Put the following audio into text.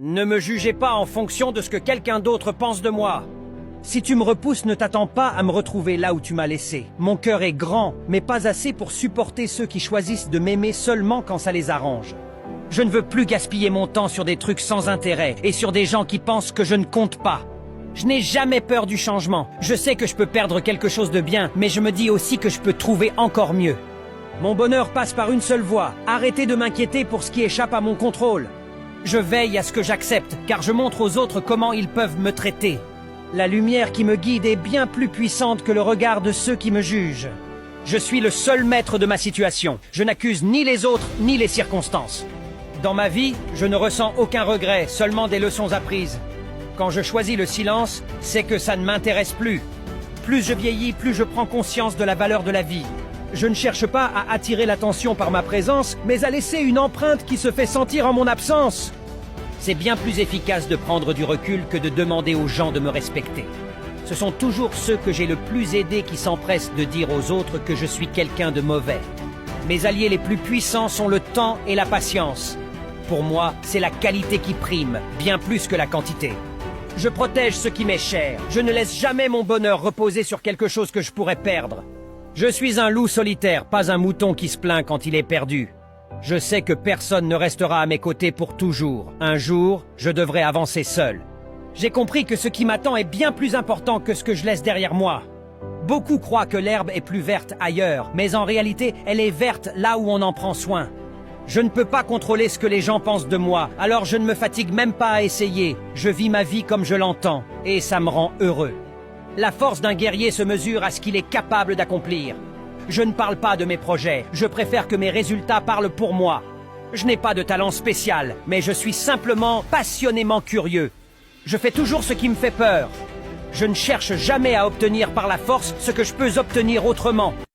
Ne me jugez pas en fonction de ce que quelqu'un d'autre pense de moi. Si tu me repousses, ne t'attends pas à me retrouver là où tu m'as laissé. Mon cœur est grand, mais pas assez pour supporter ceux qui choisissent de m'aimer seulement quand ça les arrange. Je ne veux plus gaspiller mon temps sur des trucs sans intérêt et sur des gens qui pensent que je ne compte pas. Je n'ai jamais peur du changement. Je sais que je peux perdre quelque chose de bien, mais je me dis aussi que je peux trouver encore mieux. Mon bonheur passe par une seule voie. Arrêtez de m'inquiéter pour ce qui échappe à mon contrôle. Je veille à ce que j'accepte, car je montre aux autres comment ils peuvent me traiter. La lumière qui me guide est bien plus puissante que le regard de ceux qui me jugent. Je suis le seul maître de ma situation. Je n'accuse ni les autres, ni les circonstances. Dans ma vie, je ne ressens aucun regret, seulement des leçons apprises. Quand je choisis le silence, c'est que ça ne m'intéresse plus. Plus je vieillis, plus je prends conscience de la valeur de la vie. Je ne cherche pas à attirer l'attention par ma présence, mais à laisser une empreinte qui se fait sentir en mon absence. C'est bien plus efficace de prendre du recul que de demander aux gens de me respecter. Ce sont toujours ceux que j'ai le plus aidés qui s'empressent de dire aux autres que je suis quelqu'un de mauvais. Mes alliés les plus puissants sont le temps et la patience. Pour moi, c'est la qualité qui prime, bien plus que la quantité. Je protège ce qui m'est cher. Je ne laisse jamais mon bonheur reposer sur quelque chose que je pourrais perdre. Je suis un loup solitaire, pas un mouton qui se plaint quand il est perdu. Je sais que personne ne restera à mes côtés pour toujours. Un jour, je devrai avancer seul. J'ai compris que ce qui m'attend est bien plus important que ce que je laisse derrière moi. Beaucoup croient que l'herbe est plus verte ailleurs, mais en réalité, elle est verte là où on en prend soin. Je ne peux pas contrôler ce que les gens pensent de moi, alors je ne me fatigue même pas à essayer. Je vis ma vie comme je l'entends, et ça me rend heureux. La force d'un guerrier se mesure à ce qu'il est capable d'accomplir. Je ne parle pas de mes projets, je préfère que mes résultats parlent pour moi. Je n'ai pas de talent spécial, mais je suis simplement passionnément curieux. Je fais toujours ce qui me fait peur. Je ne cherche jamais à obtenir par la force ce que je peux obtenir autrement.